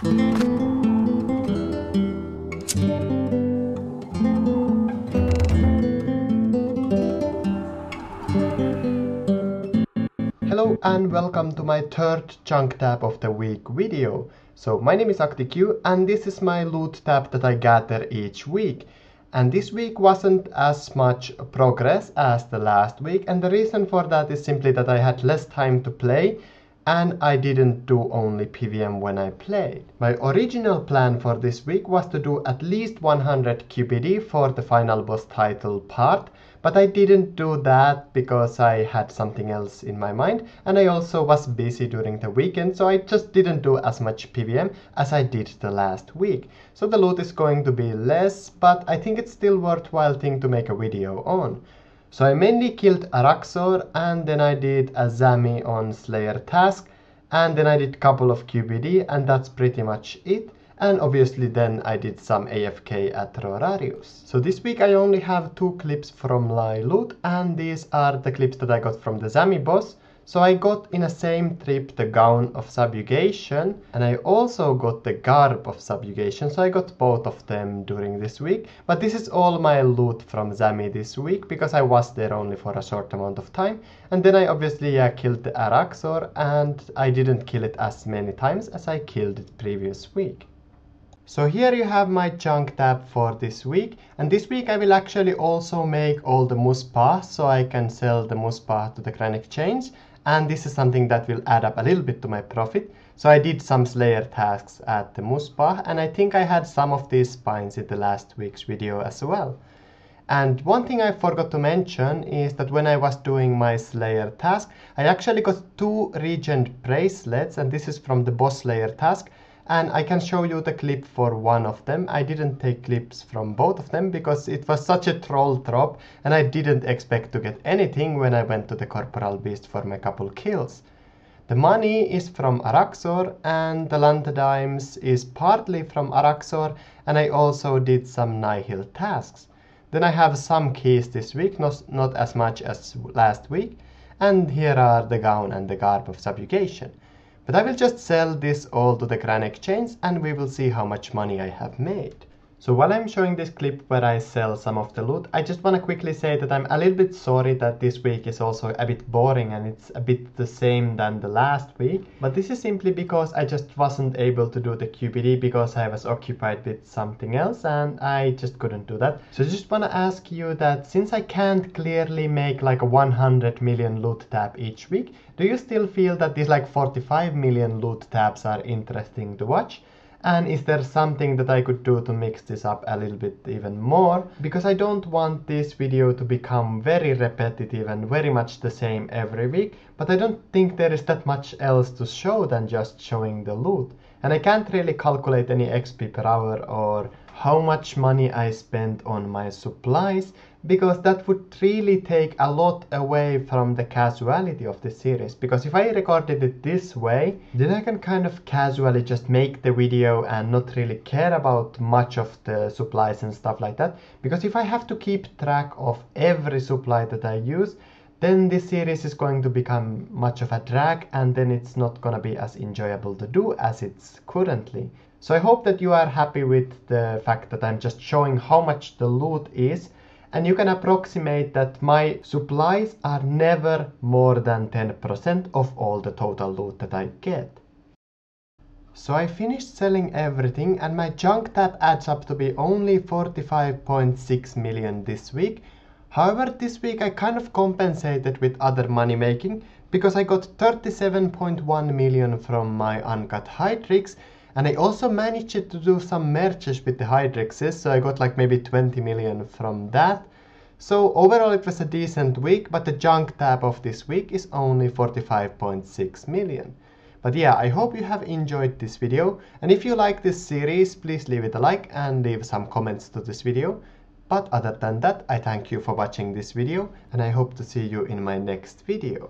Hello and welcome to my third chunk tab of the week video. So my name is ActiQ and this is my loot tab that I gather each week. And this week wasn't as much progress as the last week, and the reason for that is simply that I had less time to play and I didn't do only PVM when I played. My original plan for this week was to do at least 100 QBD for the final boss title part, but I didn't do that because I had something else in my mind, and I also was busy during the weekend, so I just didn't do as much PVM as I did the last week. So the loot is going to be less, but I think it's still worthwhile thing to make a video on. So I mainly killed Araxor, and then I did a Zami on Slayer task, and then I did a couple of QBD, and that's pretty much it. And obviously then I did some AFK at Rorarius. So this week I only have 2 clips from my loot, and these are the clips that I got from the Zami boss. So I got in a same trip the Gown of Subjugation, and I also got the Garb of Subjugation, so I got both of them during this week. But this is all my loot from Zami this week, because I was there only for a short amount of time. And then I obviously killed the Araxor, and I didn't kill it as many times as I killed it previous week. So here you have my chunk tab for this week, and this week I will actually also make all the Muspa so I can sell the Muspa to the Chronic Chains, and this is something that will add up a little bit to my profit. So I did some Slayer tasks at the Muspa, and I think I had some of these spines in the last week's video as well. And one thing I forgot to mention is that when I was doing my Slayer task, I actually got 2 Regent bracelets, and this is from the Boss Slayer task. And I can show you the clip for one of them. I didn't take clips from both of them because it was such a troll drop, and I didn't expect to get anything when I went to the Corporal Beast for my couple kills. The money is from Araxor, and the Lantadimes is partly from Araxor, and I also did some Nihil tasks. Then I have some keys this week, not as much as last week, and here are the Gown and the Garb of Subjugation. But I will just sell this all to the Chronic Chains, and we will see how much money I have made. So while I'm showing this clip where I sell some of the loot, I just want to quickly say that I'm a little bit sorry that this week is also a bit boring and it's a bit the same than the last week. But this is simply because I just wasn't able to do the QBD because I was occupied with something else and I just couldn't do that. So I just want to ask you that since I can't clearly make like a 100 million loot tab each week, do you still feel that these like 45 million loot tabs are interesting to watch? And is there something that I could do to mix this up a little bit even more? Because I don't want this video to become very repetitive and very much the same every week, but I don't think there is that much else to show than just showing the loot. And I can't really calculate any XP per hour or how much money I spent on my supplies, because that would really take a lot away from the casuality of the series. Because if I recorded it this way, then I can kind of casually just make the video and not really care about much of the supplies and stuff like that. Because if I have to keep track of every supply that I use, then this series is going to become much of a drag, and then it's not gonna be as enjoyable to do as it's currently. So I hope that you are happy with the fact that I'm just showing how much the loot is, and you can approximate that my supplies are never more than 10% of all the total loot that I get. So I finished selling everything, and my junk tab adds up to be only 45.6 million this week. However, this week I kind of compensated with other money making, because I got 37.1 million from my uncut Hydrix, and I also managed to do some merges with the Hydrixes, so I got like maybe 20 million from that. So overall it was a decent week, but the junk tab of this week is only 45.6 million. But yeah, I hope you have enjoyed this video, and if you like this series, please leave it a like and leave some comments to this video. But other than that, I thank you for watching this video, and I hope to see you in my next video.